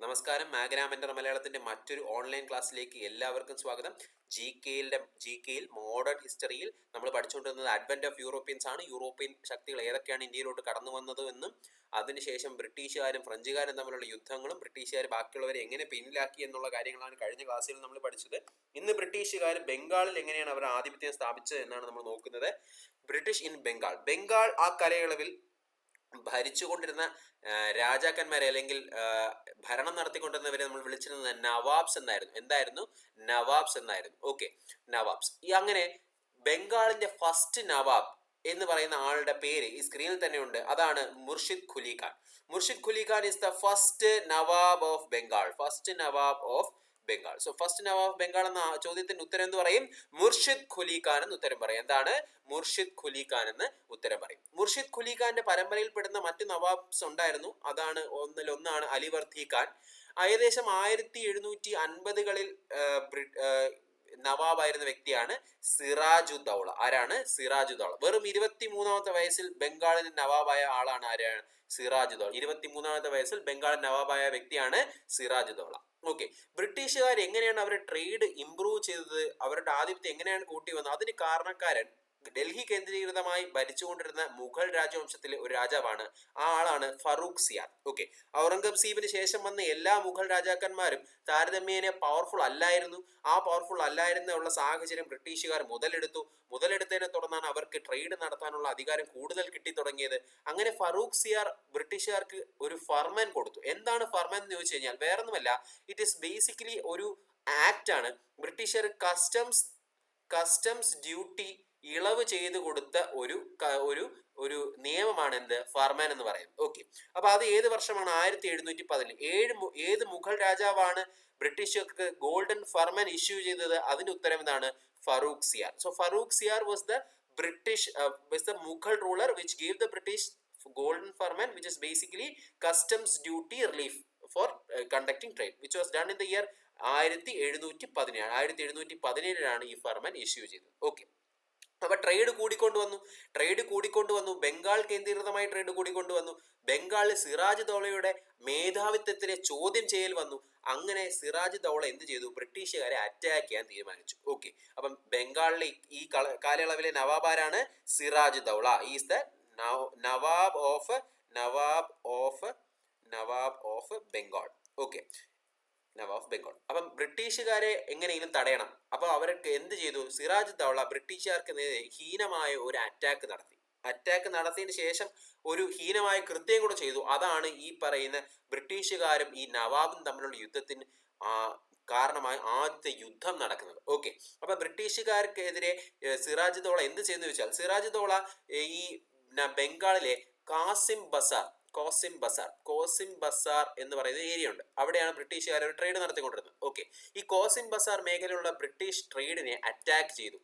നമസ്കാരം. മാഗ്രാമെന്റർ മലയാളത്തിന്റെ മറ്റൊരു ഓൺലൈൻ ക്ലാസ്സിലേക്ക് എല്ലാവർക്കും സ്വാഗതം. ജി കെയിൽ മോഡേൺ ഹിസ്റ്ററിയിൽ നമ്മൾ പഠിച്ചുകൊണ്ടിരുന്നത് അഡ്വന്റ് ഓഫ് യൂറോപ്യൻസ് ആണ്. യൂറോപ്യൻ ശക്തികൾ ഏതൊക്കെയാണ് ഇന്ത്യയിലോട്ട് കടന്നു വന്നത് എന്നും അതിനുശേഷം ബ്രിട്ടീഷുകാരും ഫ്രഞ്ചുകാരും തമ്മിലുള്ള യുദ്ധങ്ങളും ബ്രിട്ടീഷുകാർ ബാക്കിയുള്ളവരെ എങ്ങനെ പിന്നിലാക്കി എന്നുള്ള കാര്യങ്ങളാണ് കഴിഞ്ഞ ക്ലാസ്സിൽ നമ്മൾ പഠിച്ചത്. ഇന്ന് ബ്രിട്ടീഷുകാർ ബംഗാളിൽ എങ്ങനെയാണ് അവർ ആധിപത്യം സ്ഥാപിച്ചത് എന്നാണ് നമ്മൾ നോക്കുന്നത്. ബ്രിട്ടീഷ് ഇൻ ബംഗാൾ ആ കാലയളവിൽ ഭരിച്ചുകൊണ്ടിരുന്ന രാജാക്കന്മാരെ അല്ലെങ്കിൽ ഭരണം നടത്തിക്കൊണ്ടിരുന്നവരെ നമ്മൾ വിളിച്ചിരുന്നത് നവാബ്സ് എന്നായിരുന്നു. നവാബ്സ് എന്നായിരുന്നു. ഓക്കെ, നവാബ്സ്. അങ്ങനെ ബംഗാളിന്റെ ഫസ്റ്റ് നവാബ് എന്ന് പറയുന്ന ആളുടെ പേര് ഈ സ്ക്രീനിൽ തന്നെ ഉണ്ട്. അതാണ് Murshid Quli Khan. Murshid Quli Khan is the first nawab of Bengal. So first nawab Bengal എന്ന ചോദ്യത്തിന്റെ ഉത്തരം എന്ത് പറയും? മുർഷിദ് ഖുലി ഖാൻ എന്ന് ഉത്തരം പറയും. എന്താണ്? മുർഷിദ് ഖുലി ഖാൻ എന്ന് ഉത്തരം പറയും. മുർഷിദ് ഖുലി ഖാന്റെ പരമ്പരയിൽപ്പെടുന്ന മറ്റു നവാബ്സ് ഉണ്ടായിരുന്നു. അതാണ് ഒന്നാണ് അലിവർദ്ധി ഖാൻ. ഏകദേശം 1750-കളിൽ നവാബായിരുന്ന വ്യക്തിയാണ് സിറാജുദ്ദൗള. ആരാണ്? സിറാജുദ്ദൗള. വെറും 23-ാമത്തെ വയസ്സിൽ ബംഗാളിന് നവാബായ ആളാണ്. ആരാണ്? സിറാജുദ്ദൗള. 23-ാമത്തെ വയസ്സിൽ ബംഗാളിന് നവാബായ വ്യക്തിയാണ് സിറാജുദ്ദൗള. ഓക്കെ, ബ്രിട്ടീഷുകാർ എങ്ങനെയാണ് അവരുടെ ട്രേഡ് ഇംപ്രൂവ് ചെയ്തത്, അവരുടെ ആധിപത്യം എങ്ങനെയാണ് കൂട്ടി വന്നത്? അതിന് കാരണക്കാരൻ ഡൽഹി കേന്ദ്രീകൃതമായി ഭരിച്ചുകൊണ്ടിരുന്ന മുഗൾ രാജവംശത്തിലെ ഒരു രാജാവാണ്. ആ ആളാണ് ഫറൂഖ് സിയാർ. ഓക്കെ, ഔറംഗസീബിന് ശേഷം വന്ന എല്ലാ മുഗൾ രാജാക്കന്മാരും താരതമ്യേന പവർഫുൾ അല്ലായിരുന്നു. ആ പവർഫുൾ അല്ലായിരുന്നുള്ള സാഹചര്യം ബ്രിട്ടീഷുകാർ മുതലെടുത്തതിനെ തുടർന്നാണ് അവർക്ക് ട്രേഡ് നടത്താനുള്ള അധികാരം കൂടുതൽ കിട്ടി തുടങ്ങിയത്. അങ്ങനെ ഫറൂഖ് സിയാർ ബ്രിട്ടീഷുകാർക്ക് ഒരു ഫർമാൻ കൊടുത്തു. എന്താണ് ഫർമാൻ എന്ന് ചോദിച്ചു കഴിഞ്ഞാൽ വേറൊന്നുമല്ല, ഇറ്റ് ഈസ് ബേസിക്കലി ഒരു ആക്ട് ആണ്. ബ്രിട്ടീഷുകാർ കസ്റ്റംസ് ഡ്യൂട്ടി ഇളവ് ചെയ്തു കൊടുത്ത ഒരു നിയമമാണ് എന്ത്? ഫർമാൻ എന്ന് പറയുന്നത്. ഓക്കെ, അപ്പൊ അത് ഏത് വർഷമാണ്? 1710. ഏത് മുഗൾ രാജാവാണ് ബ്രിട്ടീഷുകാർക്ക് ഗോൾഡൻ ഫർമാൻ ഇഷ്യൂ ചെയ്തത്? അതിന്റെ ഉത്തരം എന്താണ്? Farrukh Siyar. So Farrukh Siyar was the Mughal ruler which gave the British golden firman, which is basically customs duty relief for conducting trade, which was done in the year 1717. 1717 ഈ ഫർമാൻ ഇഷ്യൂ ചെയ്തത്. ഓക്കെ, അപ്പൊ ട്രേഡ് കൂടിക്കൊണ്ടുവന്നു. ബംഗാൾ കേന്ദ്രീകൃതമായി ട്രേഡ് കൂടിക്കൊണ്ടുവന്നു. ബംഗാളിൽ സിറാജ് ദൗളയുടെ മേധാവിത്വത്തിനെ ചോദ്യം ചെയ്യൽ വന്നു. അങ്ങനെ സിറാജ് ദൗള എന്ത് ചെയ്തു? ബ്രിട്ടീഷുകാരെ അറ്റാക്ക് ചെയ്യാൻ തീരുമാനിച്ചു. ഓക്കെ, അപ്പം ബംഗാളിലെ ഈ കാലയളവിലെ നവാബ് ആരാണ്? Siraj Daula. Is the nawab of Bengal. Okay, nawab Bengal. അപ്പം ബ്രിട്ടീഷുകാരെ എങ്ങനെയെങ്കിലും തടയണം. അപ്പൊ അവർക്ക് എന്ത് ചെയ്തു? സിറാജ് ദൗള ബ്രിട്ടീഷുകാർക്ക് നേരെ ഹീനമായ ഒരു അറ്റാക്ക് നടത്തിയതിന് ശേഷം ഒരു ഹീനമായ കൃത്യം കൂടെ ചെയ്തു. അതാണ് ഈ പറയുന്ന ബ്രിട്ടീഷുകാരും ഈ നവാബും തമ്മിലുള്ള യുദ്ധത്തിന് കാരണമായി ആദ്യത്തെ യുദ്ധം നടക്കുന്നത്. ഓക്കെ, അപ്പൊ ബ്രിട്ടീഷുകാർക്കെതിരെ സിറാജ് ദൗള എന്ത് ചെയ്യുന്നു വെച്ചാൽ, സിറാജ് ദൗള ഈ ബംഗാളിലെ കോസിം ബസാർ എന്ന് പറയുന്ന ഏരിയ ഉണ്ട്. അവിടെയാണ് ബ്രിട്ടീഷുകാർ ഒരു ട്രേഡ് നടത്തിക്കൊണ്ടിരുന്നത്. ഓക്കെ, ഈ കോസിം ബസാർ മേഖലയിലുള്ള ബ്രിട്ടീഷ് ട്രേഡിനെ അറ്റാക്ക് ചെയ്ത്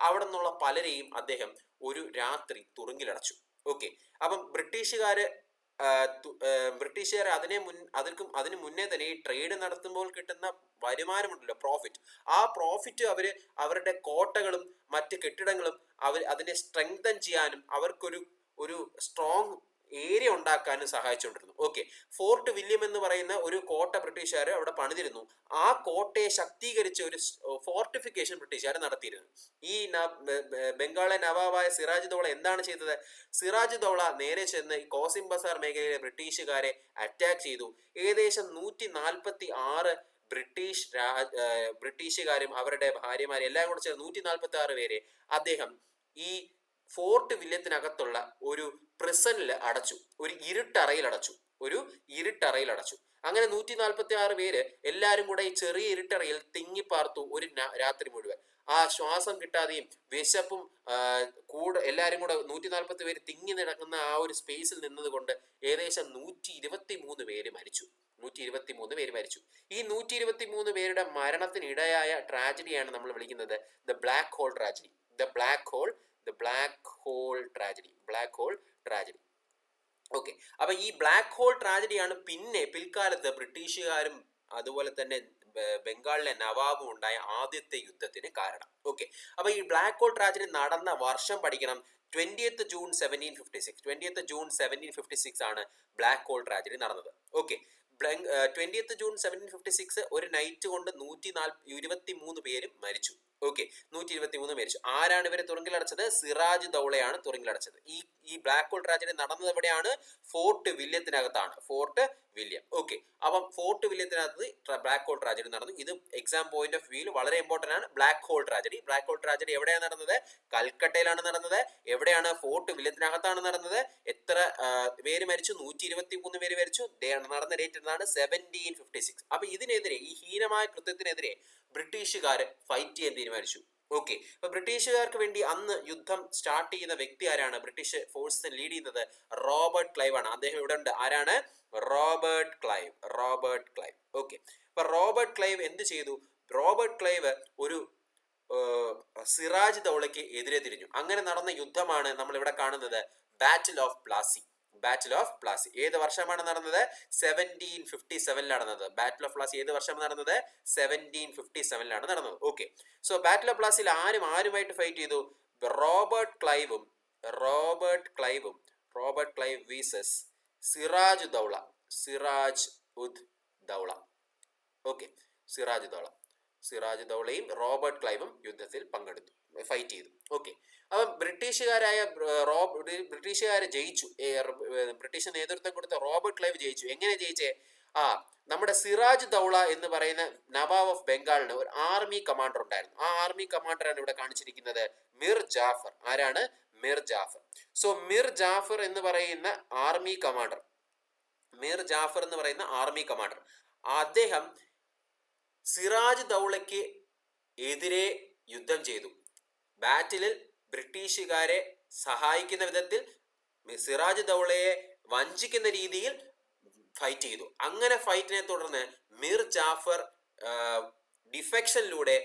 അവിടെ നിന്നുള്ള പലരെയും അദ്ദേഹം ഒരു രാത്രി തുറുങ്കിലടച്ചു. ഓക്കെ, അപ്പം ബ്രിട്ടീഷുകാർ അതിന് മുന്നേ തന്നെ ഈ ട്രേഡ് നടത്തുമ്പോൾ കിട്ടുന്ന വരുമാനമുണ്ടല്ലോ, ആ പ്രോഫിറ്റ് അവരുടെ കോട്ടകളും മറ്റ് കെട്ടിടങ്ങളും അതിനെ സ്ട്രെങ്തൻ ചെയ്യാനും അവർക്കൊരു സ്ട്രോങ് ഏരിയ ഉണ്ടാക്കാനും സഹായിച്ചുകൊണ്ടിരുന്നു. ഓക്കെ, ഫോർട്ട് വില്യം എന്ന് പറയുന്ന ഒരു കോട്ട ബ്രിട്ടീഷുകാർ അവിടെ പണിതിരുന്നു. ആ കോട്ടയെ ശക്തീകരിച്ച ഒരു ഫോർട്ടിഫിക്കേഷൻ ബ്രിട്ടീഷുകാർ നടത്തിയിരുന്നു. ഈ ബംഗാളിലെ നവാബായ സിറാജ് ദൗള എന്താണ് ചെയ്തത്? സിറാജ് ദൗള നേരെ ചെന്ന് കോസിം ബസാർ മേഖലയിലെ ബ്രിട്ടീഷുകാരെ അറ്റാക്ക് ചെയ്തു. ഏകദേശം 146 ബ്രിട്ടീഷുകാരും അവരുടെ ഭാര്യമാരും എല്ലാം കൂടെ ചേർന്ന് 146 പേരെ അദ്ദേഹം ഈ ഫോർട്ട് വില്യത്തിനകത്തുള്ള ഒരു പ്രിസണിൽ അടച്ചു. ഒരു ഇരുട്ടറയിൽ അടച്ചു. അങ്ങനെ 146 പേര് എല്ലാവരും കൂടെ ഈ ചെറിയ ഇരുട്ടറയിൽ തിങ്ങിപ്പാർത്തു ഒരു രാത്രി മുഴുവൻ. ആ ശ്വാസം കിട്ടാതെയും വിശപ്പും എല്ലാവരും കൂടെ 140 പേര് തിങ്ങി നടക്കുന്ന ആ ഒരു സ്പേസിൽ നിന്നത് കൊണ്ട് ഏകദേശം 123 പേര് മരിച്ചു. ഈ 123 പേരുടെ മരണത്തിന് ഇടയായ ട്രാജഡിയാണ് നമ്മൾ വിളിക്കുന്നത് the black hole tragedy. Okay, അപ്പൊ ഈ ബ്ലാക്ക് ഹോൾ ട്രാജഡിയാണ് പിൽക്കാലത്ത് ബ്രിട്ടീഷുകാരും അതുപോലെ തന്നെ ബംഗാളിലെ നവാബും ഉണ്ടായ ആദ്യത്തെ യുദ്ധത്തിന് കാരണം. ഓക്കെ, അപ്പൊ ഈ ബ്ലാക്ക് ഹോൾ ട്രാജഡി നടന്ന വർഷം പഠിക്കണം. June 1756 ആണ് ബ്ലാക്ക് ഹോൾ ട്രാജഡി നടന്നത്. ഓക്കെ, 20th June 1756 ഒരു നൈറ്റ് കൊണ്ട് 123 പേരും മരിച്ചു. ഓക്കെ, 123 മരിച്ചു. ആരാണ് ഇവരെ തുറങ്കിലടച്ചത്? സിറാജ് ദൗളയാണ് തുറങ്കിലടച്ചത്. ഈ ബ്ലാക്ക് ഹോൾ ട്രാജഡി നടന്നത് എവിടെയാണ്? ഫോർട്ട് വില്യത്തിനകത്താണ്. Fort William. ഓക്കെ, അപ്പം ഫോർട്ട് വില്യത്തിനകത്ത് ബ്ലാക്ക് ഹോൾ ട്രാജഡി നടന്നു. ഇത് എക്സാം പോയിന്റ് ഓഫ് വ്യൂവിൽ വളരെ ഇമ്പോർട്ടന്റ് ആണ്. ബ്ലാക്ക് ഹോൾ ട്രാജഡി എവിടെയാണ് നടന്നത്? കൽക്കട്ടയിലാണ് നടന്നത്. എവിടെയാണ്? ഫോർട്ട് വില്യത്തിനകത്താണ് നടന്നത്. എത്ര പേര് മരിച്ചു? 123 പേര് മരിച്ചു. നടന്ന ഡേറ്റ് എന്താണ്? 1756. അപ്പൊ ഇതിനെതിരെ, ഈ ഹീനമായ കൃത്യത്തിനെതിരെ ബ്രിട്ടീഷുകാർ ഫൈറ്റ് ചെയ്യാൻ തീരുമാനിച്ചു. ഓക്കെ, അപ്പൊ ബ്രിട്ടീഷുകാർക്ക് വേണ്ടി അന്ന് യുദ്ധം സ്റ്റാർട്ട് ചെയ്യുന്ന വ്യക്തി ആരാണ്? ബ്രിട്ടീഷ് ഫോഴ്സിനെ ലീഡ് ചെയ്യുന്നത് റോബർട്ട് ക്ലൈവ് ആണ്. അദ്ദേഹം ഇവിടെ ഉണ്ട്. ആരാണ്? Robert Clive. ഓക്കെ, അപ്പൊ റോബർട്ട് ക്ലൈവ് എന്ത് ചെയ്തു? റോബർട്ട് ക്ലൈവ് ഒരു സിറാജ് ദൗളയ്ക്ക് എതിരെ തിരിഞ്ഞു. അങ്ങനെ നടന്ന യുദ്ധമാണ് നമ്മൾ ഇവിടെ കാണുന്നത് ബാറ്റിൽ ഓഫ് പ്ലാസി. ഏത് വർഷമാണ് നടന്നത്? 1757 നടന്നത്. ബാറ്റിൽ ഓഫ് പ്ലാസി ഏത് വർഷമാണ് നടന്നത്? 1757 നടന്നത്. ഓക്കെ, സോ ബാറ്റിൽ ഓഫ് പ്ലാസിൽ ആരുമായിട്ട് ഫൈറ്റ് ചെയ്തു? Robert Clive versus Siraj Daula. Okay, Siraj ദൗളയും റോബർട്ട് ക്ലൈവും യുദ്ധത്തിൽ പങ്കെടുത്തു, ഫൈറ്റ് ചെയ്തു. ഓക്കെ, അപ്പം ബ്രിട്ടീഷുകാരെ ജയിച്ചു. ബ്രിട്ടീഷ് നേതൃത്വം കൊടുത്ത റോബർട്ട് ക്ലൈവ് ജയിച്ചു. എങ്ങനെ ജയിച്ചേ? നമ്മുടെ സിറാജ് ദൗള എന്ന് പറയുന്ന നവാബ് ഓഫ് ബംഗാളിന് ഒരു ആർമി കമാൻഡർ ഉണ്ടായിരുന്നു. ആ ആർമി കമാൻഡറാണ് ഇവിടെ കാണിച്ചിരിക്കുന്നത്, മിർ ജാഫർ. ആരാണ്? മിർ ജാഫർ. സോ മിർ ജാഫർ എന്ന് പറയുന്ന ആർമി കമാൻഡർ, അദ്ദേഹം സിറാജ് ദൗളയ്ക്ക് എതിരെ യുദ്ധം ചെയ്തു. ബാറ്റിലിൽ ബ്രിട്ടീഷുകാരെ സഹായിക്കുന്ന വിധത്തിൽ, സിറാജ് ദൗളയെ വഞ്ചിക്കുന്ന രീതിയിൽ ഫൈറ്റ് ചെയ്തു. അങ്ങനെ ഫൈറ്റിനെ തുടർന്ന് മിർ ജാഫർ ഡിഫെക്ഷനിലൂടെ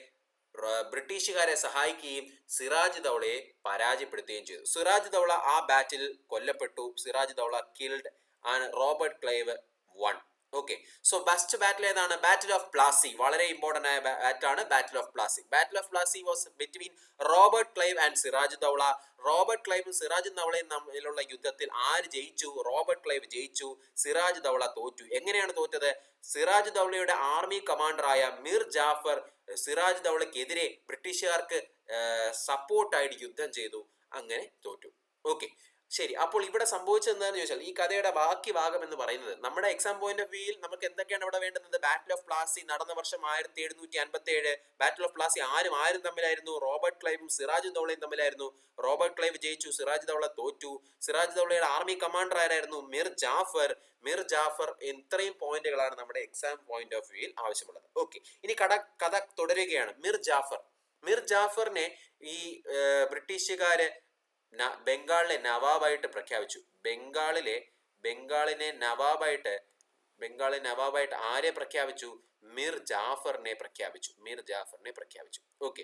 ബ്രിട്ടീഷുകാരെ സഹായിക്കുകയും സിറാജ് ദൗളയെ പരാജയപ്പെടുത്തുകയും ചെയ്തു. സിറാജ് ദൗള ആ ബാറ്റിൽ കൊല്ലപ്പെട്ടു. Siraj Daula killed and Robert Clive won. Okay, so best battle ഏതാണ്? Battle of Plassey. വളരെ ഇമ്പോർട്ടന്റ് ആയ ബാറ്റാണ് battle of Plassey. Was between Robert Clive and Siraj Daula. Robert ക്ലൈവും സിറാജ് ദൗളയും തമ്മിലുള്ള യുദ്ധത്തിൽ ആര് ജയിച്ചു? റോബർട്ട് ക്ലൈവ് ജയിച്ചു, സിറാജ് ദൗള തോറ്റു. എങ്ങനെയാണ് തോറ്റത്? സിറാജ് ദൗളയുടെ ആർമി കമാൻഡറായ മിർ ജാഫർ സിറാജ് ദൗളയ്ക്കെതിരെ ബ്രിട്ടീഷുകാർക്ക് സപ്പോർട്ടായിട്ട് യുദ്ധം ചെയ്തു, അങ്ങനെ തോറ്റു. ഓക്കെ, ശരി. അപ്പോൾ ഇവിടെ സംഭവിച്ചത് എന്താണെന്ന് ചോദിച്ചാൽ, ഈ കഥയുടെ ബാക്കി ഭാഗം എന്ന് പറയുന്നത്, നമ്മുടെ എക്സാം പോയിന്റ് ഓഫ് വ്യൂയിൽ നമുക്ക് എന്തൊക്കെയാണ് ഇവിടെ വേണ്ടുന്നത്? ബാറ്റിൽ ഓഫ് പ്ലാസി നടന്ന വർഷം 1757. ബാറ്റിൽ ഓഫ് പ്ലാസി ആരും തമ്മിലായിരുന്നു? റോബർട്ട് ക്ലൈവും സിറാജ് ദൗളയും തമ്മിലായിരുന്നു. റോബർട്ട് ക്ലൈവ് ജയിച്ചു, സിറാജ് ദൗള തോറ്റു. സിറാജ് ദൗളയുടെ ആർമി കമാൻഡർ ആരായിരുന്നു? മിർ ജാഫർ. ഇത്രയും പോയിന്റുകളാണ് നമ്മുടെ എക്സാം പോയിന്റ് ഓഫ് വ്യൂയിൽ ആവശ്യമുള്ളത്. ഓക്കെ, ഇനി കഥ തുടരുകയാണ്. മിർ ജാഫറിനെ ഈ ബ്രിട്ടീഷുകാര് ബംഗാളിലെ നവാബായിട്ട് പ്രഖ്യാപിച്ചു. ബംഗാളിനെ നവാബായിട്ട് ആരെ പ്രഖ്യാപിച്ചു? മിർ ജാഫറിനെ പ്രഖ്യാപിച്ചു. ഓക്കെ,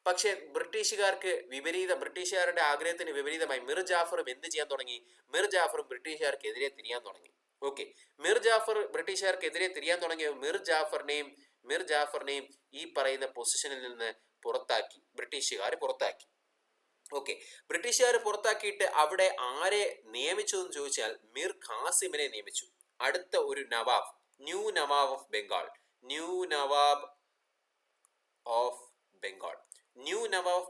പക്ഷെ ബ്രിട്ടീഷുകാരുടെ ആഗ്രഹത്തിന് വിപരീതമായി മിർ ജാഫറും എന്ത് ചെയ്യാൻ തുടങ്ങി? മിർ ജാഫറും ബ്രിട്ടീഷുകാർക്കെതിരെ തിരിയാൻ തുടങ്ങി. ഓക്കെ, മിർ ജാഫർ ബ്രിട്ടീഷുകാർക്കെതിരെ തിരിയാൻ തുടങ്ങിയ മിർ ജാഫറിനെയും ഈ പറയുന്ന പൊസിഷനിൽ നിന്ന് ബ്രിട്ടീഷുകാർ പുറത്താക്കി. ഓക്കെ, ബ്രിട്ടീഷുകാർ പുറത്താക്കിയിട്ട് അവിടെ ആരെ നിയമിച്ചു എന്ന് ചോദിച്ചാൽ മിർ ഖാസിമിനെ നിയമിച്ചു. അടുത്ത ഒരു നവാബ്, ന്യൂ നവാബ് ഓഫ്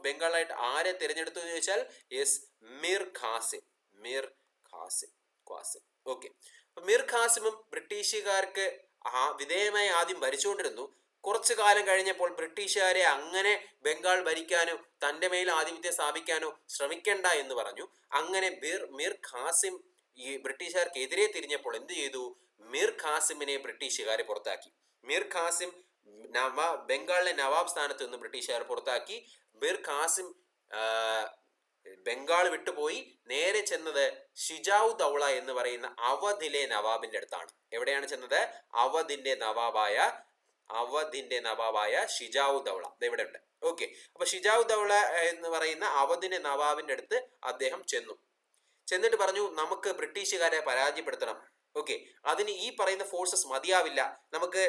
ബംഗാൾ ആയിട്ട് ആരെ തിരഞ്ഞെടുത്തു എന്ന് ചോദിച്ചാൽ മിർ ഖാസിം. ഓക്കെ, മിർ ഖാസിമും ബ്രിട്ടീഷുകാർക്ക് വിധേയമായി ആദ്യം ഭരിച്ചുകൊണ്ടിരുന്നു. കുറച്ചു കാലം കഴിഞ്ഞപ്പോൾ ബ്രിട്ടീഷുകാരെ അങ്ങനെ ബംഗാൾ ഭരിക്കാനോ തന്റെ മേൽ ആധിപത്യം സ്ഥാപിക്കാനോ ശ്രമിക്കണ്ട എന്ന് പറഞ്ഞു. അങ്ങനെ മിർ ഖാസിം ഈ ബ്രിട്ടീഷുകാർക്ക് എതിരെ തിരിഞ്ഞപ്പോൾ എന്ത് ചെയ്തു? മിർ ഖാസിമിനെ ബ്രിട്ടീഷുകാരെ പുറത്താക്കി. മിർ ഖാസിം ബംഗാളിലെ നവാബ് സ്ഥാനത്ത് നിന്ന് ബ്രിട്ടീഷുകാർ പുറത്താക്കി. മിർ ഖാസിം ബംഗാൾ വിട്ടുപോയി. നേരെ ചെന്നത് ഷിജാവ് ദൗള എന്ന് പറയുന്ന അവധിലെ നവാബിന്റെ അടുത്താണ്. എവിടെയാണ് ചെന്നത്? അവധിന്റെ നവാബായ ഷിജാവ് ദൗള ഇവിടെ ഉണ്ട്. ഓക്കെ, അപ്പൊ ഷിജാവ് ദൗള എന്ന് പറയുന്ന അവധിന്റെ നവാബിന്റെ അടുത്ത് അദ്ദേഹം ചെന്നിട്ട് പറഞ്ഞു, നമുക്ക് ബ്രിട്ടീഷുകാരെ പരാജയപ്പെടുത്തണം. ഓക്കെ, അതിന് ഈ പറയുന്ന ഫോഴ്സസ് മതിയാവില്ല. നമുക്ക്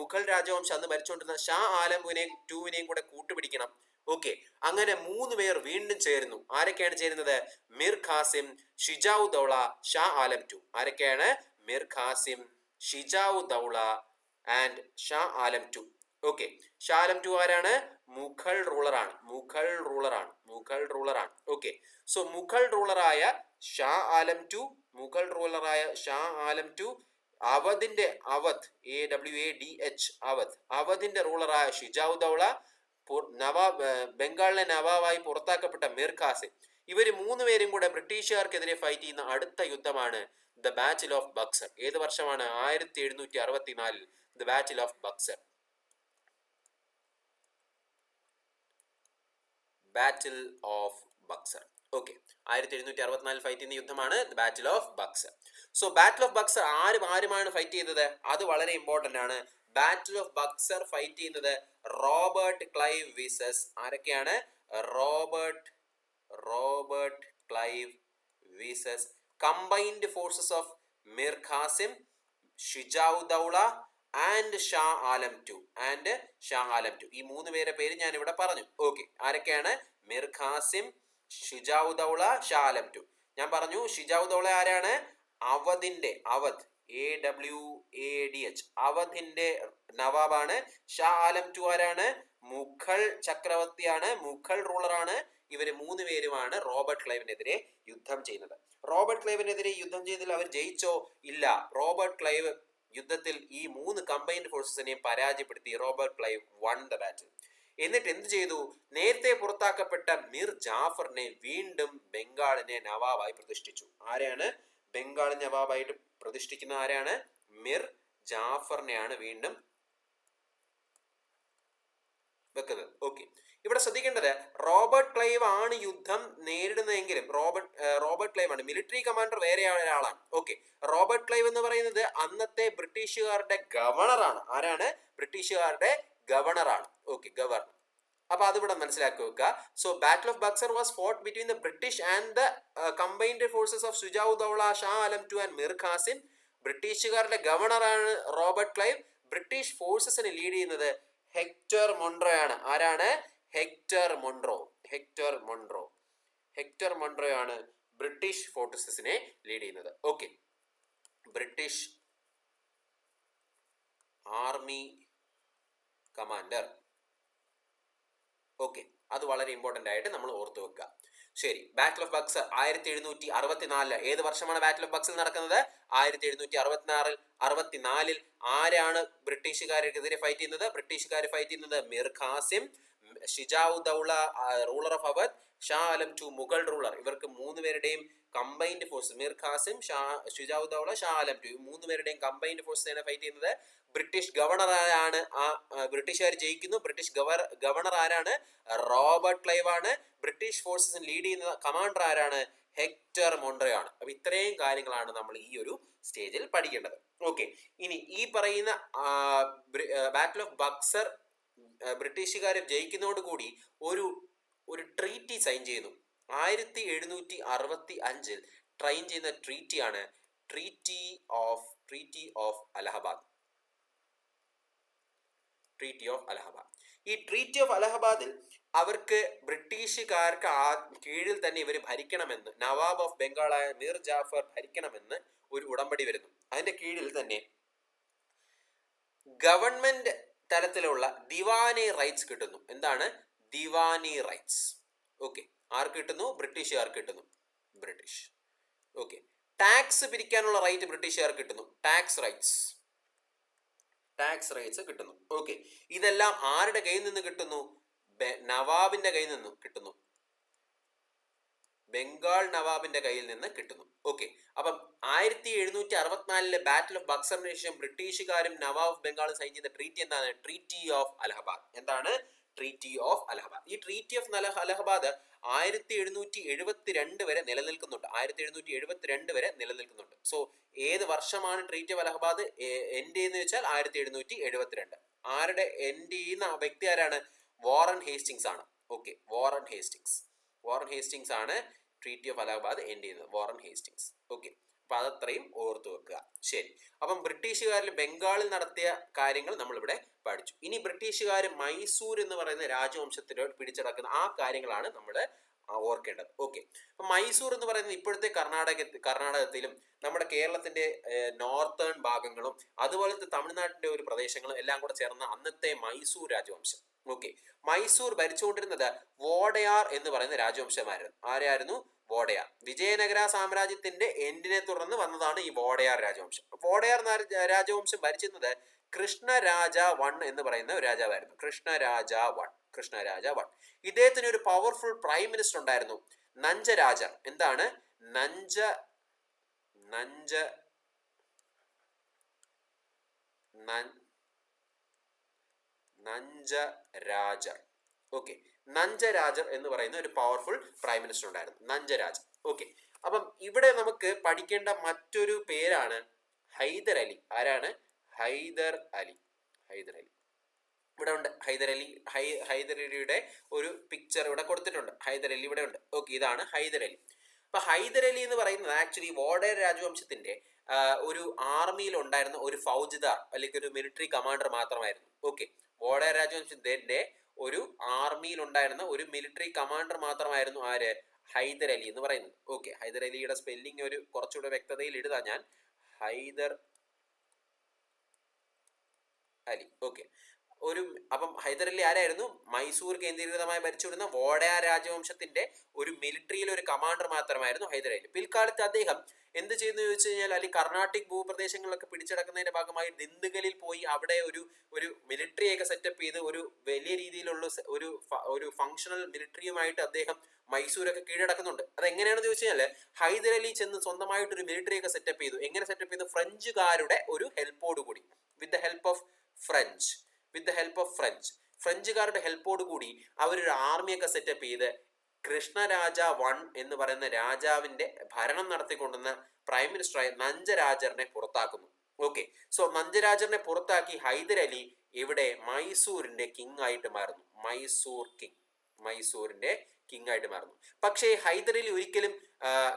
മുഗൾ രാജവംശം അന്ന് ഭരിച്ചുകൊണ്ടിരുന്ന ഷാ ആലം 2 കൂടെ കൂട്ടുപിടിക്കണം. ഓക്കെ, അങ്ങനെ 3 പേർ വീണ്ടും ചേരുന്നു. ആരൊക്കെയാണ് ചേരുന്നത്? മിർ ഖാസിം, ഷിജാഉദ്ദൗള, ഷാ ആലം 2. ആരൊക്കെയാണ്? മിർ ഖാസിം, ഷിജാഉദ്ദൗള ആൻഡ് ഷാ ആലം 2. ഓക്കെ, ഷാ ആലം 2 ആരാണ്? മുഗൾ റൂളറാണ്. ഓക്കെ, സോ മുഗൾ റൂളറായ ഷാ ആലം 2, അവധിന്റെ അവധിന്റെ റൂളറായ ഷിജാഉദ്ദൗള, ബംഗാളിലെ നവാബായി പുറത്താക്കപ്പെട്ട മിർ ഖാസിം, ഇവര് 3 പേരും കൂടെ ബ്രിട്ടീഷുകാർക്കെതിരെ ഫൈറ്റ് ചെയ്യുന്ന അടുത്ത യുദ്ധമാണ് ദ ബാറ്റിൽ ഓഫ് ബക്സർ. ഏത് വർഷമാണ്? 1764. The battle of Buxar. Battle of Buxar. Okay, 1764 fight ചെയ്യുന്ന യുദ്ധമാണ് battle of Buxar. So battle of Buxar ആരുമാണ് ഫൈറ്റ് ചെയ്തത്? അത് വളരെ ഇമ്പോർട്ടന്റ് ആണ്. ബാറ്റിൽ ഓഫ് ബക്സർ ഫൈറ്റ് ചെയ്യുന്നത് റോബർട്ട് ക്ലൈവ് വീസസ് ആരൊക്കെയാണ്? Robert Clive versus combined forces of Mir Qasim, Shujauddaula and Shah Alam 2. ഈ 3 പേരുടെ പേര് ഞാൻ ഇവിടെ പറഞ്ഞു. ഓക്കെ, ആരൊക്കെയാണ്? മിർ ഖാസിം, ഷിജാഉദ്ദൗള, ഷാ ആലം 2. ഞാൻ പറഞ്ഞു ഷിജാഉദ്ദൗള ആരാണ്? അവധിന്റെ അവധിന്റെ നവാബാണ്. ഷാ ആലം 2 ആരാണ്? മുഗൾ ചക്രവർത്തിയാണ്, മുഗൾ റൂളറാണ്. ഇവര് 3 പേരുമാണ് റോബർട്ട് ക്ലൈവിനെതിരെ യുദ്ധം ചെയ്യുന്നത്. റോബർട്ട് ക്ലൈവിനെതിരെ യുദ്ധം ചെയ്തതിൽ അവർ ജയിച്ചോ? ഇല്ല. റോബർട്ട് ക്ലൈവ് യുദ്ധത്തിൽ ഈ 3 കമ്പൈൻഡ് ഫോഴ്സസിനെയും പരാജയപ്പെടുത്തി. Robert Clive one the battle. എന്നിട്ട് എന്ത് ചെയ്തു? നേരത്തെ പുറത്താക്കപ്പെട്ട മിർ ജാഫറിനെ വീണ്ടും ബംഗാളിനെ നവാബായി പ്രതിഷ്ഠിച്ചു. ആരെയാണ് ബംഗാളിനെ നവാബായിട്ട് പ്രതിഷ്ഠിക്കുന്ന? ആരാണ്? മിർ ജാഫറിനെയാണ് വീണ്ടും വെക്കുന്നത്. ഓക്കെ, ഇവിടെ ശ്രദ്ധിക്കേണ്ടത് റോബർട്ട് ക്ലൈവ് ആണ് യുദ്ധം നേരിടുന്നതെങ്കിലും റോബർട്ട് ക്ലൈവ് ആണ് മിലിറ്ററി കമാൻഡർ, വേറെ ഒരാളാണ്. ഓക്കെ, റോബർട്ട് ക്ലൈവ് എന്ന് പറയുന്നത് അന്നത്തെ ബ്രിട്ടീഷുകാരുടെ ഗവർണറാണ്. ആരാണ്? ബ്രിട്ടീഷുകാരുടെ ഗവർണറാണ്. Okay, governor. അപ്പൊ അതിവിടെ മനസ്സിലാക്കി വെക്കുക. So battle of Buxar was fought between the British and the combined forces of Shujauddaula, Shah Alam 2 and Mir Qasim. ബ്രിട്ടീഷുകാരുടെ ഗവർണറാണ് റോബർട്ട് ക്ലൈവ്. ബ്രിട്ടീഷ് ഫോഴ്സസിനെ ലീഡ് ചെയ്യുന്നത് ഹെക്ടർ മൊൺറോ ആണ്. ആരാണ്? ഹെക്ടർ മൊൺറോ ആണ് ബ്രിട്ടീഷ് ഫോഴ്സസിനെ ലീഡ് ചെയ്യുന്നത്. Okay, British army commander. Okay, അത് വളരെ ഇമ്പോർട്ടന്റ് ആയിട്ട് നമ്മൾ ഓർത്തു വെക്കുക. ശരി, ബാറ്റിൽ ഓഫ് ബക്സർ 1764. ഏത് വർഷമാണ് ബാറ്റിൽ ഓഫ് ബക്സർ നടക്കുന്നത്? 1764. ആരാണ് ബ്രിട്ടീഷുകാർക്കെതിരെ ഫൈറ്റ് ചെയ്യുന്നത്? ബ്രിട്ടീഷുകാർ ഫൈറ്റ് ചെയ്യുന്നത് Mir Qasim, Shujauddaula ruler of Awadh, Shah Alam 2 Mughal ruler. ഇവർക്ക് 3 പേരുടെയും കമ്പൈൻഡ് ഫോഴ്സ്, മിർ ഖാസിം, ഷിജാഉദ്ദൗള, ഷാ ആലം 2, 3 പേരുടെയും കമ്പൈൻഡ് ഫോഴ്സാണ് ഫൈറ്റ് ചെയ്യുന്നത്. ബ്രിട്ടീഷ് ഗവർണറാണ്. ബ്രിട്ടീഷുകാർ ജയിക്കുന്നു. ബ്രിട്ടീഷ് ഗവർണർ ആരാണ്? റോബർട്ട് ക്ലൈവ് ആണ്. ബ്രിട്ടീഷ് ഫോഴ്സസ് ലീഡ് ചെയ്യുന്ന കമാൻഡർ ആരാണ്? ഹെക്ടർ മൊൺറോ ആണ്. അപ്പൊ ഇത്രയും കാര്യങ്ങളാണ് നമ്മൾ ഈ ഒരു സ്റ്റേജിൽ പഠിക്കേണ്ടത്. ഓക്കെ, ഇനി ഈ പറയുന്ന ബാറ്റിൽ ഓഫ് ബക്സർ ബ്രിട്ടീഷുകാർ ജയിക്കുന്നതോടുകൂടി ഒരു ട്രീറ്റി സൈൻ ചെയ്യുന്നു. 1765 ട്രൈൻ ചെയ്യുന്ന ട്രീറ്റിയാണ് ട്രീറ്റി ഓഫ് അലഹബാദ്. ഈ ട്രീറ്റി ഓഫ് അലഹബാദിൽ അവർക്ക് ബ്രിട്ടീഷുകാർക്ക് കീഴിൽ തന്നെ ഇവർ ഭരിക്കണമെന്ന്, നവാബ് ഓഫ് ബംഗാളായ മിർ ജാഫർ ഭരിക്കണമെന്ന് ഒരു ഉടമ്പടി വരുന്നു. അതിന്റെ കീഴിൽ തന്നെ ഗവൺമെന്റ് തലത്തിലുള്ള ദിവാനി റൈറ്റ്സ് കിട്ടുന്നു. എന്താണ് ദിവാനി റൈറ്റ്സ്? ഓക്കെ, ആർക്ക് കിട്ടുന്നു? ബ്രിട്ടീഷുകാർക്ക് കിട്ടുന്നു. ബ്രിട്ടീഷ്. ഓക്കെ, ടാക്സ് പിരിക്കാനുള്ള റൈറ്റ് ബ്രിട്ടീഷുകാർക്ക് കിട്ടുന്നു. ടാക്സ് റൈറ്റ്സ് കിട്ടുന്നു. ഓക്കെ, ഇതെല്ലാം ആരുടെ കയ്യിൽ നിന്ന് കിട്ടുന്നു? നവാബിന്റെ കയ്യിൽ നിന്ന് കിട്ടുന്നു. ബംഗാൾ നവാബിന്റെ കയ്യിൽ നിന്ന് കിട്ടുന്നു. ഓക്കെ, അപ്പം 1764 ബാറ്റിൽ ഓഫ് ബക്സറിന് ശേഷം ബ്രിട്ടീഷുകാരും നവാബ് ഓഫ് ബംഗാളും സൈൻ ചെയ്ത ട്രീറ്റി എന്താണ്? Treaty of Allahabad. എന്താണ് ട്രീറ്റി ഓഫ് അലഹബാദ്? ഈ ട്രീറ്റി ഓഫ് അലഹബാദ് 1772 വരെ നിലനിൽക്കുന്നുണ്ട്. 1772 വരെ നിലനിൽക്കുന്നുണ്ട്. സോ ഏത് വർഷമാണ് ട്രീറ്റി ഓഫ് അലഹബാദ് എൻഡ് ചെയ്യുന്നത് വെച്ചാൽ 1772. ആരുടെ എൻഡ് ചെയ്യുന്ന വ്യക്തി ആരാണ്? വാറൻ ഹേസ്റ്റിങ്സ് ആണ്. ഓക്കെ, വാറൻ ഹേസ്റ്റിങ്സ് ആണ് ട്രീറ്റി ഓഫ് അലഹബാദ് എൻഡ് ചെയ്യുന്നത്. Warren Hastings. ഓക്കെ, അപ്പൊ അതത്രയും ഓർത്തു വെക്കുക. ശരി, അപ്പം ബ്രിട്ടീഷുകാരിൽ ബംഗാളിൽ നടത്തിയ കാര്യങ്ങൾ നമ്മളിവിടെ പഠിച്ചു. ഇനി ബ്രിട്ടീഷുകാർ മൈസൂർ എന്ന് പറയുന്ന രാജവംശത്തിലോട്ട് പിടിച്ചടക്കുന്ന ആ കാര്യങ്ങളാണ് നമ്മൾ ഓർക്കേണ്ടത്. ഓക്കെ, അപ്പൊ മൈസൂർ എന്ന് പറയുന്നത് ഇപ്പോഴത്തെ കർണാടകത്തിലും നമ്മുടെ കേരളത്തിന്റെ നോർത്തേൺ ഭാഗങ്ങളും അതുപോലത്തെ തമിഴ്നാട്ടിന്റെ ഒരു പ്രദേശങ്ങളും എല്ലാം കൂടെ ചേർന്ന അന്നത്തെ മൈസൂർ രാജവംശം. ഓക്കെ, മൈസൂർ ഭരിച്ചുകൊണ്ടിരുന്നത് വോഡയാർ എന്ന് പറയുന്ന രാജവംശമായിരുന്നു. ആരായിരുന്നു? വോഡയാർ. വിജയനഗര സാമ്രാജ്യത്തിന്റെ എൻഡിനെ തുടർന്ന് വന്നതാണ് ഈ വോഡയാർ രാജവംശം. വോഡയാർ രാജവംശം ഭരിച്ചിരുന്നത് കൃഷ്ണരാജ വൺ എന്ന് പറയുന്ന ഒരു രാജാവായിരുന്നു. കൃഷ്ണരാജ വൺ. ഇദ്ദേഹത്തിന് ഒരു പവർഫുൾ പ്രൈം മിനിസ്റ്റർ ഉണ്ടായിരുന്നു, നഞ്ചരാജർ. എന്താണ്? നഞ്ചരാജർ. ഓക്കെ, നഞ്ചരാജർ എന്ന് പറയുന്ന ഒരു പവർഫുൾ പ്രൈം മിനിസ്റ്റർ ഉണ്ടായിരുന്നു, നഞ്ചരാജർ. ഓക്കെ, അപ്പം ഇവിടെ നമുക്ക് പഠിക്കേണ്ട മറ്റൊരു പേരാണ് ഹൈദർ അലി. ആരാണ്? ഹൈദർ അലി. ഇവിടെ ഉണ്ട് ഹൈദർ അലിയുടെ ഒരു പിക്ചർ ഇവിടെ കൊടുത്തിട്ടുണ്ട്. ഹൈദർ അലി ഇവിടെ ഉണ്ട്. ഓക്കെ, ഇതാണ് ഹൈദർ അലി. അപ്പൊ ഹൈദർ അലി എന്ന് പറയുന്നത് ആക്ച്വലി വോഡയർ രാജവംശത്തിന്റെ ഒരു ആർമിയിൽ ഉണ്ടായിരുന്ന ഒരു ഫൗജ്ദാർ അല്ലെങ്കിൽ ഒരു മിലിറ്ററി കമാൻഡർ മാത്രമായിരുന്നു. ഓക്കെ, വോഡയർ രാജവംശത്തിന്റെ ഒരു ആർമിയിൽ ഉണ്ടായിരുന്ന ഒരു മിലിറ്ററി കമാൻഡർ മാത്രമായിരുന്നു ആര്? ഹൈദർ അലി എന്ന് പറയുന്നത്. ഓക്കെ, ഹൈദർ അലിയുടെ സ്പെല്ലിംഗ് ഒരു കുറച്ചുകൂടെ വ്യക്തതയിൽ ഇടുക ഞാൻ. ഹൈദർ അലി. ഓക്കെ, അപ്പം ഹൈദർ അലി ആരായിരുന്നു? മൈസൂർ കേന്ദ്രീകൃതമായി ഭരിച്ചുവിടുന്ന വോഡയാർ രാജവംശത്തിന്റെ ഒരു മിലിറ്ററിയിൽ ഒരു കമാൻഡർ മാത്രമായിരുന്നു ഹൈദർ അലി. പിൽക്കാലത്ത് അദ്ദേഹം എന്ത് ചെയ്യുന്നു ചോദിച്ചു കഴിഞ്ഞാൽ, അല്ലെങ്കിൽ കർണാട്ടിക് ഭൂപ്രദേശങ്ങളിലൊക്കെ പിടിച്ചടക്കുന്നതിന്റെ ഭാഗമായി ദിണ്ടുഗലിൽ പോയി അവിടെ ഒരു മിലിറ്ററിയൊക്കെ സെറ്റപ്പ് ചെയ്ത് ഒരു വലിയ രീതിയിലുള്ള ഒരു ഫങ്ഷണൽ മിലിറ്ററിയുമായിട്ട് അദ്ദേഹം മൈസൂരൊക്കെ കീഴടക്കുന്നുണ്ട്. അത് എങ്ങനെയാണെന്ന് ചോദിച്ചു കഴിഞ്ഞാൽ, ഹൈദർ അലി ചെന്ന് സ്വന്തമായിട്ടൊരു മിലിറ്ററിയൊക്കെ സെറ്റപ്പ് ചെയ്തു. എങ്ങനെ സെറ്റപ്പ് ചെയ്തു? ഫ്രഞ്ചുകാരുടെ ഒരു ഹെൽപ്പോട് കൂടി, വിത്ത് ദ ഹെൽപ്പ് ഓഫ് ഫ്രഞ്ചുകാരുടെ ഹെൽപ്പോട് കൂടി അവരൊരു ആർമിയൊക്കെ സെറ്റപ്പ് ചെയ്ത് കൃഷ്ണരാജ വൺ എന്ന് പറയുന്ന രാജാവിന്റെ ഭരണം നടത്തിക്കൊണ്ടുവന്ന പ്രൈം മിനിസ്റ്ററായ നഞ്ചരാജറിനെ പുറത്താക്കുന്നു. ഓക്കെ, സോ നഞ്ചരാജറിനെ പുറത്താക്കി ഹൈദർ അലി ഇവിടെ മൈസൂരിന്റെ കിങ് ആയിട്ട് മാറുന്നു. മൈസൂരിന്റെ കിങ് ആയിട്ട് മാറുന്നു. പക്ഷേ ഹൈദർ അലി ഒരിക്കലും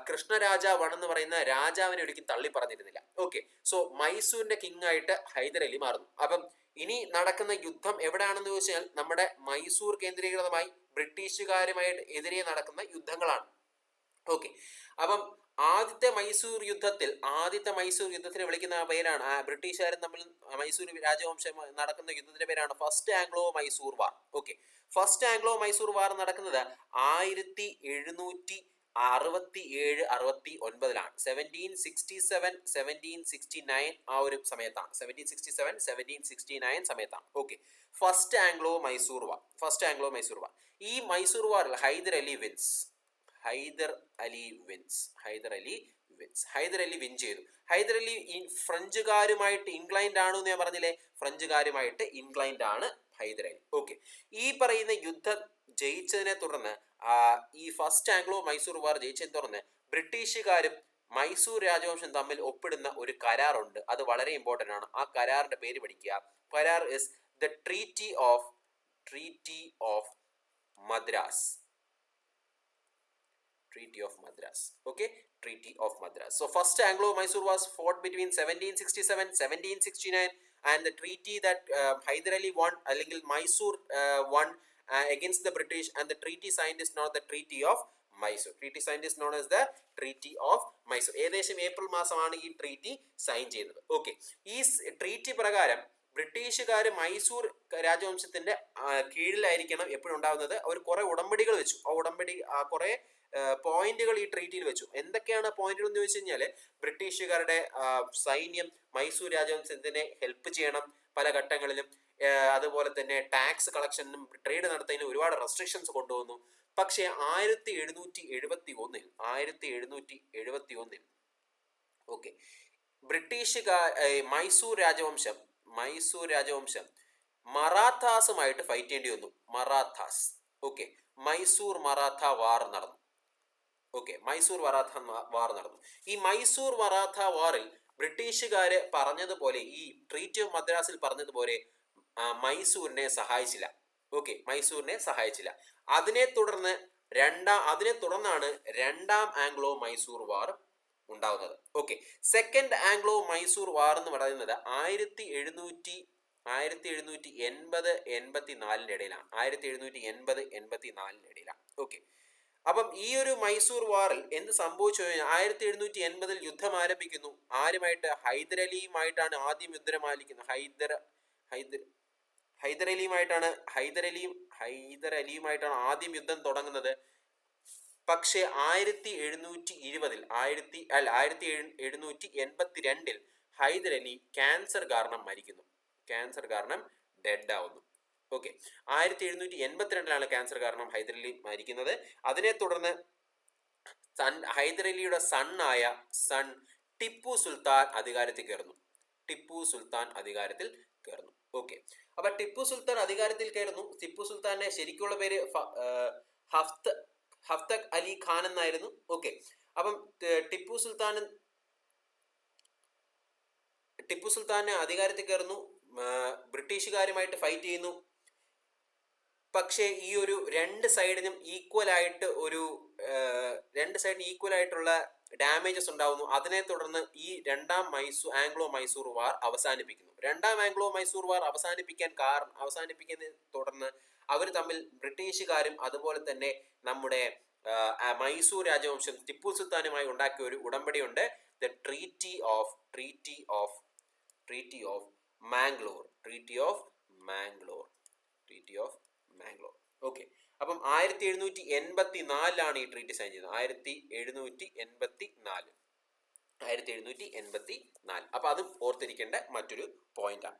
കൃഷ്ണരാജ വൺ എന്ന് പറയുന്ന രാജാവിനെ ഒരിക്കലും തള്ളി പറഞ്ഞിരുന്നില്ല. ഓക്കെ, സോ മൈസൂരിന്റെ കിങ് ആയിട്ട് ഹൈദർ അലി മാറുന്നു. അപ്പം ഇനി നടക്കുന്ന യുദ്ധം എവിടെയാണെന്ന് ചോദിച്ചാൽ നമ്മുടെ മൈസൂർ കേന്ദ്രീകൃതമായി ബ്രിട്ടീഷുകാരുമായിട്ട് എതിരെ നടക്കുന്ന യുദ്ധങ്ങളാണ്. ഓക്കെ, അപ്പം ആദ്യത്തെ മൈസൂർ യുദ്ധത്തിന് വിളിക്കുന്ന പേരാണ്, ബ്രിട്ടീഷുകാരും തമ്മിൽ മൈസൂർ രാജവംശം നടക്കുന്ന യുദ്ധത്തിന്റെ പേരാണ് ഫസ്റ്റ് ആംഗ്ലോ മൈസൂർ വാർ. ഓക്കെ, ഫസ്റ്റ് ആംഗ്ലോ മൈസൂർ വാർ നടക്കുന്നത് 1767-69 1767-1769 ആ ഒരു സമയത്താണ്. 1767-1769 സമയത്താണ്. ഓക്കെ, ഫസ്റ്റ് ആംഗ്ലോ മൈസൂർ വാർ. ഈ മൈസൂർ വാറിൽ ഹൈദർ അലി വിൻ ചെയ്തു. ഹൈദർ അലി ഫ്രഞ്ചുകാരുമായിട്ട് ഇൻക്ലൈൻഡ് ആണ് എന്ന് ഞാൻ പറഞ്ഞില്ലേ, ഫ്രഞ്ചുകാരുമായിട്ട് ഇൻക്ലൈൻഡ് ആണ് ഹൈദർ അലി. ഓക്കെ, ഈ പറയുന്ന യുദ്ധം ജയിച്ചതിനെ തുടർന്ന്, ഈ ഫസ്റ്റ് ആംഗ്ലോ മൈസൂർ വാർ ജയിച്ചതിനെ തുടർന്ന് ബ്രിട്ടീഷുകാരും മൈസൂർ രാജവംശം തമ്മിൽ ഒപ്പിടുന്ന ഒരു കരാറുണ്ട്. അത് വളരെ ഇമ്പോർട്ടന്റ് ആണ്. ആ കരാറിന്റെ പേര് പഠിക്കുക. കരാർ is the treaty of Madras. Okay, Treaty of Madras. So first Anglo-Mysore was fought between 1767-1769, and the treaty that Hyder Ali won, അല്ലെങ്കിൽ Mysore won against the British, and the treaty signed is known as the Treaty of Mysore. ഏകദേശം April മാസമാണ് ഈ treaty sign ചെയ്യുന്നത്. Okay, ഈ treaty പ്രകാരം ബ്രിട്ടീഷുകാർ മൈസൂർ രാജവംശത്തിന്റെ കീഴിലായിരിക്കണം എപ്പോഴും ഉണ്ടാകുന്നത്. അവർ കുറെ ഉടമ്പടികൾ വെച്ചു. ആ ഉടമ്പടി കുറെ പോയിന്റുകൾ ഈ ട്രീറ്റിയിൽ വെച്ചു. എന്തൊക്കെയാണ് പോയിന്റുകൾ എന്ന് ചോദിച്ചു കഴിഞ്ഞാൽ, ബ്രിട്ടീഷുകാരുടെ സൈന്യം മൈസൂർ രാജവംശത്തിനെ ഹെൽപ്പ് ചെയ്യണം പല ഘട്ടങ്ങളിലും. അതുപോലെ തന്നെ ടാക്സ് കളക്ഷനും ട്രേഡ് നടത്തുന്നതിന് ഒരുപാട് റെസ്ട്രിക്ഷൻസ് കൊണ്ടുവന്നു. പക്ഷേ 1771 ഓക്കെ, മൈസൂർ രാജവംശം മറാത്താസുമായിട്ട് ഫൈറ്റ് ചെയ്യേണ്ടി വന്നു. ഓക്കെ, മൈസൂർ മറാത്ത വാർ നടന്നു. ഈ മൈസൂർ മറാത്ത വാറിൽ ബ്രിട്ടീഷുകാര് പറഞ്ഞതുപോലെ, ഈ ട്രീറ്റി ഓഫ് മദ്രാസിൽ പറഞ്ഞതുപോലെ മൈസൂരിനെ സഹായിച്ചില്ല. അതിനെ തുടർന്നാണ് രണ്ടാം ആംഗ്ലോ മൈസൂർ വാർ ഉണ്ടാവുന്നത്. ഓക്കെ, സെക്കൻഡ് ആംഗ്ലോ മൈസൂർ വാർ എന്ന് പറയുന്നത് 1780-84 ഇടയിലാണ്. 1780-84 ഓക്കെ. അപ്പം ഈ ഒരു മൈസൂർ വാറിൽ എന്ത് സംഭവിച്ചു കഴിഞ്ഞാൽ 1780 യുദ്ധം ആരംഭിക്കുന്നു. ആരുമായിട്ട്? ഹൈദരലിയുമായിട്ടാണ് ആദ്യം യുദ്ധം ആരംഭിക്കുന്നത്. ഹൈദരലിയുമായിട്ടാണ് ആദ്യം യുദ്ധം തുടങ്ങുന്നത്. പക്ഷേ 1782 ഹൈദരലി ക്യാൻസർ കാരണം മരിക്കുന്നു. ക്യാൻസർ കാരണം ഡെഡ് ആവുന്നു. ഓക്കെ, 1782 ക്യാൻസർ കാരണം ഹൈദരലി മരിക്കുന്നത്. അതിനെ തുടർന്ന് ഹൈദരലിയുടെ സൺ ടിപ്പു സുൽത്താൻ അധികാരത്തിൽ കയറുന്നു. ഓക്കെ, അപ്പൊ ടിപ്പു സുൽത്താൻ അധികാരത്തിൽ കയറുന്നു. ടിപ്പു സുൽത്താന്റെ ശരിക്കുള്ള പേര് ഹഫ്തക് അലി ഖാൻ എന്നായിരുന്നു. ഓക്കെ, അപ്പം ടിപ്പു സുൽത്താൻ അധികാരത്തിൽ കയറുന്നു. ബ്രിട്ടീഷുകാരുമായിട്ട് ഫൈറ്റ് ചെയ്യുന്നു. പക്ഷേ ഈ ഒരു രണ്ട് സൈഡിനും ഈക്വൽ ആയിട്ടുള്ള ഡാമേജസ് ഉണ്ടാവുന്നു. അതിനെ തുടർന്ന് ഈ രണ്ടാം ആംഗ്ലോ മൈസൂർ വാർ അവസാനിപ്പിക്കുന്നു. രണ്ടാം ആംഗ്ലോ മൈസൂർ വാർ അവസാനിപ്പിക്കുന്നതിനെ തുടർന്ന് അവർ തമ്മിൽ ബ്രിട്ടീഷുകാരും അതുപോലെ തന്നെ നമ്മുടെ മൈസൂർ രാജവംശം ടിപ്പു സുൽത്താനുമായി ഉണ്ടാക്കിയ ഒരു ഉടമ്പടിയുണ്ട്. The treaty of Mangalore. Okay, അപ്പം 1784 ഈ ട്രീറ്റി സൈൻ ചെയ്തത്. 1784. അപ്പൊ അതും ഓർത്തിരിക്കേണ്ട മറ്റൊരു പോയിന്റാണ്.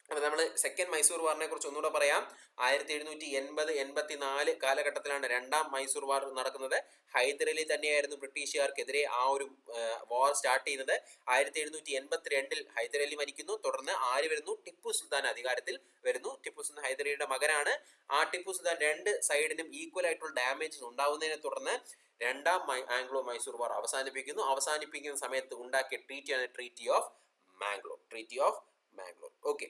അപ്പൊ നമ്മൾ സെക്കൻഡ് മൈസൂർ വാറിനെ കുറിച്ച് ഒന്നുകൂടെ പറയാം. 1780-84 കാലഘട്ടത്തിലാണ് രണ്ടാം മൈസൂർ വാർ നടക്കുന്നത്. ഹൈദരലി തന്നെയായിരുന്നു ബ്രിട്ടീഷുകാർക്കെതിരെ ആ ഒരു വാർ സ്റ്റാർട്ട് ചെയ്യുന്നത്. 1782 ഹൈദരലി മരിക്കുന്നു. തുടർന്ന് ആര് വരുന്നു? ടിപ്പു സുൽത്താൻ അധികാരത്തിൽ വരുന്നു. ടിപ്പു സുൽത്താൻ ഹൈദരലിയുടെ മകനാണ്. ആ ടിപ്പു സുൽത്താൻ രണ്ട് സൈഡിനും ഈക്വൽ ആയിട്ടുള്ള ഡാമേജസ് ഉണ്ടാവുന്നതിനെ തുടർന്ന് രണ്ടാം ആംഗ്ലോ മൈസൂർ വാർ അവസാനിപ്പിക്കുന്ന സമയത്ത് ഉണ്ടാക്കിയ ട്രീറ്റിയാണ് ട്രീറ്റി ഓഫ് മാംഗ്ലൂർ. ഓക്കെ,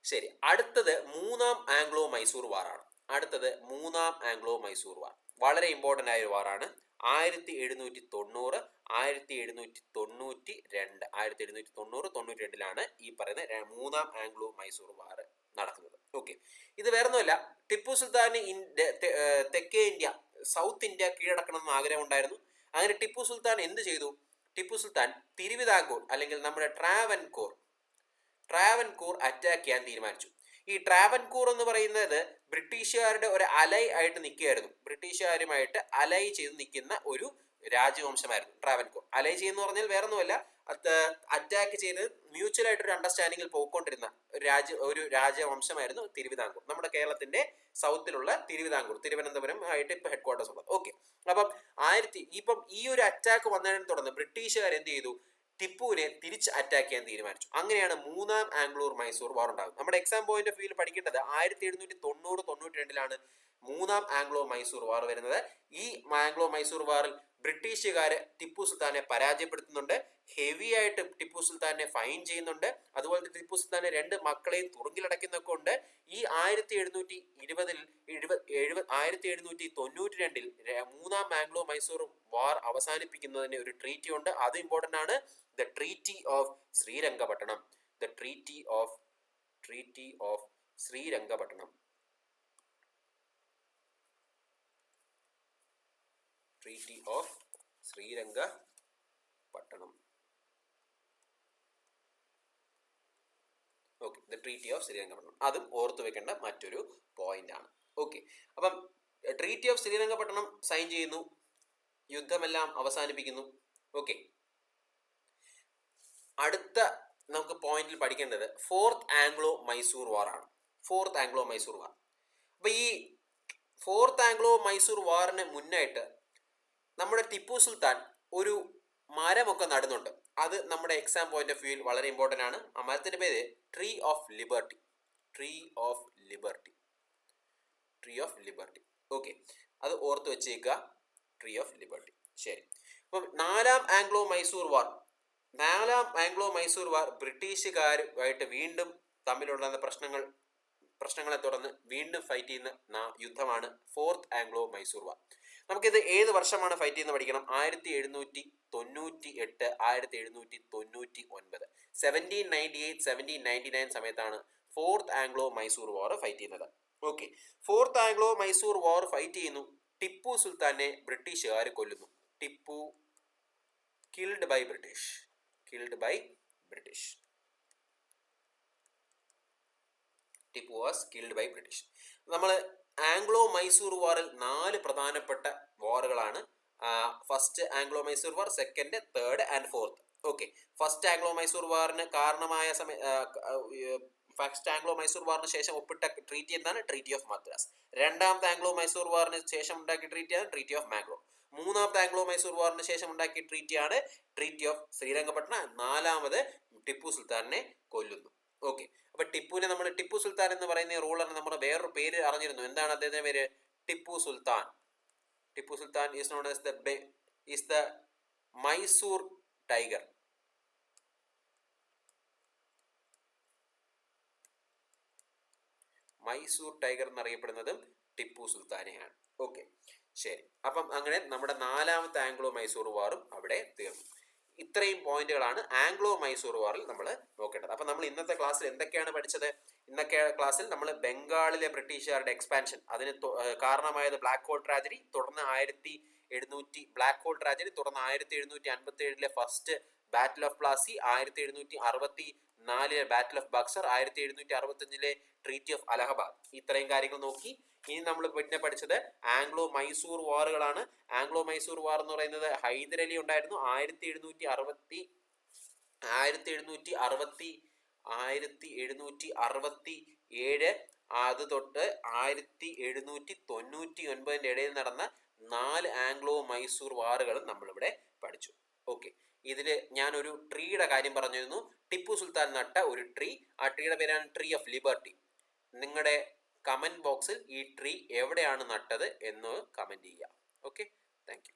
ശരി. അടുത്തത് മൂന്നാം ആംഗ്ലോ മൈസൂർ വാർ ആണ്. വളരെ ഇമ്പോർട്ടന്റ് ആയ ഒരു വാറാണ്. 1790, 1792 ഈ പറയുന്ന മൂന്നാം ആംഗ്ലോ മൈസൂർ വാർ നടക്കുന്നത്. ഓക്കെ, ഇത് വേറൊന്നുമല്ല, ടിപ്പു സുൽത്താന് തെക്കേ ഇന്ത്യ, സൗത്ത് ഇന്ത്യ കീഴടക്കണമെന്ന് ആഗ്രഹം ഉണ്ടായിരുന്നു. അങ്ങനെ ടിപ്പു സുൽത്താൻ എന്ത് ചെയ്തു? ടിപ്പു സുൽത്താൻ തിരുവിതാംകൂർ അല്ലെങ്കിൽ നമ്മുടെ ട്രാവൻകൂർ അറ്റാക്ക് ചെയ്യാൻ തീരുമാനിച്ചു. ഈ ട്രാവൻകൂർ എന്ന് പറയുന്നത് ബ്രിട്ടീഷുകാരുടെ ഒരു അലൈ ആയിട്ട് നിൽക്കുകയായിരുന്നു. ബ്രിട്ടീഷുകാരുമായിട്ട് അലൈ ചെയ്ത് നിൽക്കുന്ന ഒരു രാജവംശമായിരുന്നു ട്രാവൻകൂർ. അലൈ ചെയ്യുന്ന പറഞ്ഞാൽ വേറൊന്നുമല്ല, അറ്റാക്ക് ചെയ്ത് മ്യൂച്വൽ ആയിട്ടൊരു അണ്ടർസ്റ്റാൻഡിങ്ങിൽ പോയിക്കൊണ്ടിരുന്ന ഒരു രാജവംശമായിരുന്നു തിരുവിതാംകൂർ. നമ്മുടെ കേരളത്തിന്റെ സൗത്തിലുള്ള തിരുവനന്തപുരം ആയിട്ട് ഇപ്പൊ ഹെഡ് ക്വാർട്ടേഴ്സ് ഉള്ളത്. ഓക്കെ, അപ്പം ഈ ഒരു അറ്റാക്ക് വന്നതിനെ തുടർന്ന് ബ്രിട്ടീഷുകാർ എന്ത് ചെയ്തു? ടിപ്പുവിനെ തിരിച്ച് അറ്റാക്ക് ചെയ്യാൻ തീരുമാനിച്ചു. അങ്ങനെയാണ് മൂന്നാം ആംഗ്ലോ മൈസൂർ വാർ ഉണ്ടാകുന്നത്. നമ്മുടെ എക്സാം പോയിന്റ് ഓഫ് വ്യൂവിൽ പഠിക്കേണ്ടത് 1790-92 മൂന്നാം ആംഗ്ലോ മൈസൂർ വാർ വരുന്നത്. ഈ ആംഗ്ലോ മൈസൂർ വാറിൽ ബ്രിട്ടീഷുകാര് ടിപ്പു സുൽത്താനെ പരാജയപ്പെടുത്തുന്നുണ്ട്. ഹെവി ആയിട്ട് ടിപ്പു സുൽത്താനെ ഫൈൻ ചെയ്യുന്നുണ്ട്. അതുപോലെ തന്നെ ടിപ്പു സുൽത്താനെ രണ്ട് മക്കളെയും തുറുങ്കിലടയ്ക്കുന്നൊക്കെ ഉണ്ട്. ഈ 1792 മൂന്നാം ആംഗ്ലോ മൈസൂർ വാർ അവസാനിപ്പിക്കുന്നതിന് ഒരു ട്രീറ്റി ഉണ്ട്. അത് ഇമ്പോർട്ടന്റ് ആണ്. The treaty of Srirangapatna. Okay, the treaty of Srirangapatna. അതും ഓർത്തു വെക്കേണ്ട മറ്റൊരു പോയിന്റ് ആണ്. ഓക്കെ, അപ്പം ട്രീറ്റി ഓഫ് ശ്രീരംഗപട്ടണം സൈൻ ചെയ്യുന്നു. യുദ്ധമെല്ലാം അവസാനിപ്പിക്കുന്നു. ഓക്കെ, അടുത്ത നമുക്ക് പോയിന്റിൽ പഠിക്കേണ്ടത് ഫോർത്ത് ആംഗ്ലോ മൈസൂർ വാർ ആണ്. അപ്പൊ ഈ ഫോർത്ത് ആംഗ്ലോ മൈസൂർ വാറിന് മുന്നായിട്ട് നമ്മുടെ ടിപ്പു സുൽത്താൻ ഒരു മരമൊക്കെ നടുന്നുണ്ട്. അത് നമ്മുടെ എക്സാം പോയിന്റ് ഓഫ് വ്യൂവിൽ വളരെ ഇമ്പോർട്ടന്റ് ആണ്. ആ മരത്തിന്റെ പേര് ട്രീ ഓഫ് ലിബർട്ടി. ഓക്കെ, അത് ഓർത്ത് വെച്ചേക്കുക, ട്രീ ഓഫ് ലിബർട്ടി. ശരി, അപ്പം നാലാം ആംഗ്ലോ മൈസൂർ വാർ ബ്രിട്ടീഷുകാരുമായിട്ട് വീണ്ടും തമ്മിലുള്ള പ്രശ്നങ്ങളെ തുടർന്ന് വീണ്ടും ഫൈറ്റ് ചെയ്യുന്ന യുദ്ധമാണ് ഫോർത്ത് ആംഗ്ലോ മൈസൂർ വാർ. നമുക്കിത് ഏത് വർഷമാണ് ഫൈറ്റ് ചെയ്യുന്നത് പഠിക്കണം. 1798, 1799, 1798, 1799 സമയത്താണ് fourth Anglo Mysore war fight ചെയ്യുന്നത്. Okay, fourth Anglo Mysore war fight ചെയ്യുന്നു. ടിപ്പു സുൽത്താനെ ബ്രിട്ടീഷുകാർ കൊല്ലുന്നു. Tipu killed by British. Tipu was killed by British. നമ്മൾ ആംഗ്ലോ മൈസൂർ വാറിൽ 4 പ്രധാനപ്പെട്ട വാറുകളാണ്. First Anglo Mysore war, second, third and fourth. Okay, first Anglo Mysore വാറിന് കാരണമായ ഫസ്റ്റ് ആംഗ്ലോ മൈസൂർ വാറിന് ശേഷം ഒപ്പിട്ട ട്രീറ്റി എന്താണ്? Treaty of Madras. രണ്ടാമത്തെ ആംഗ്ലോ മൈസൂർ വാറിന് ശേഷം ഉണ്ടാക്കിയ ട്രീറ്റിയാണ് ട്രീറ്റി ഓഫ് മാംഗ്ലൂർ. മൂന്നാമത്തെ ആംഗ്ലോ മൈസൂർ വാറിന് ശേഷം ഉണ്ടാക്കിയ ട്രീറ്റിയാണ് ട്രീറ്റി ഓഫ് ശ്രീരംഗപട്ടണം. നാലാമത് ടിപ്പു സുൽത്താനെ കൊല്ലുന്നു. ഓക്കെ, അപ്പൊ ടിപ്പുവിനെ നമ്മൾ ടിപ്പു സുൽത്താൻ എന്ന് പറയുന്ന റൂളറിന് നമ്മുടെ വേറൊരു പേര് അറിഞ്ഞിരുന്നു. എന്താണ് അദ്ദേഹത്തിന്റെ പേര്? Tipu Sultan. Tipu Sultan is known as the Mysore tiger. Mysore tiger എന്നറിയപ്പെടുന്നതും ടിപ്പു സുൽത്താനെയാണ്. ഓക്കെ, ശരി. അപ്പം അങ്ങനെ നമ്മുടെ 4ാമത്തെ ആംഗ്ലോ മൈസൂർ വാറും അവിടെ തീർന്നു. ഇത്രയും പോയിന്റുകളാണ് ആംഗ്ലോ മൈസൂർ വാറിൽ നമ്മൾ നോക്കേണ്ടത്. അപ്പം നമ്മൾ ഇന്നത്തെ ക്ലാസ്സിൽ എന്തൊക്കെയാണ് പഠിച്ചത്? ഇന്നത്തെ ക്ലാസ്സിൽ നമ്മൾ ബംഗാളിലെ ബ്രിട്ടീഷുകാരുടെ എക്സ്പാൻഷൻ, അതിന് കാരണമായത് ബ്ലാക്ക് ഹോൾ ട്രാജഡി, തുടർന്ന് 1757 first battle of Plassey, 1764 battle of Buxar, 1765 treaty of Allahabad. ഇത്രയും കാര്യങ്ങൾ നോക്കി. ഇനി നമ്മൾ പിന്നെ പഠിച്ചത് ആംഗ്ലോ മൈസൂർ വാറുകളാണ്. ആംഗ്ലോ മൈസൂർ വാർ എന്ന് പറയുന്നത് ഹൈദരലി ഉണ്ടായിരുന്നു 1767. അത് തൊട്ട് 1799 ഇടയിൽ നടന്ന 4 ആംഗ്ലോ മൈസൂർ വാറുകളും നമ്മളിവിടെ പഠിച്ചു. ഓക്കെ, ഇതിൽ ഞാനൊരു ട്രീയുടെ കാര്യം പറഞ്ഞിരുന്നു. ടിപ്പു സുൽത്താൻ നട്ട ഒരു ട്രീ, ആ ട്രീയുടെ പേരാണ് ട്രീ ഓഫ് ലിബർട്ടി. നിങ്ങളുടെ കമന്റ് ബോക്സിൽ ഈ ട്രീ എവിടെയാണ് നട്ടത് എന്ന് കമന്റ് ചെയ്യുക. Okay, thank you.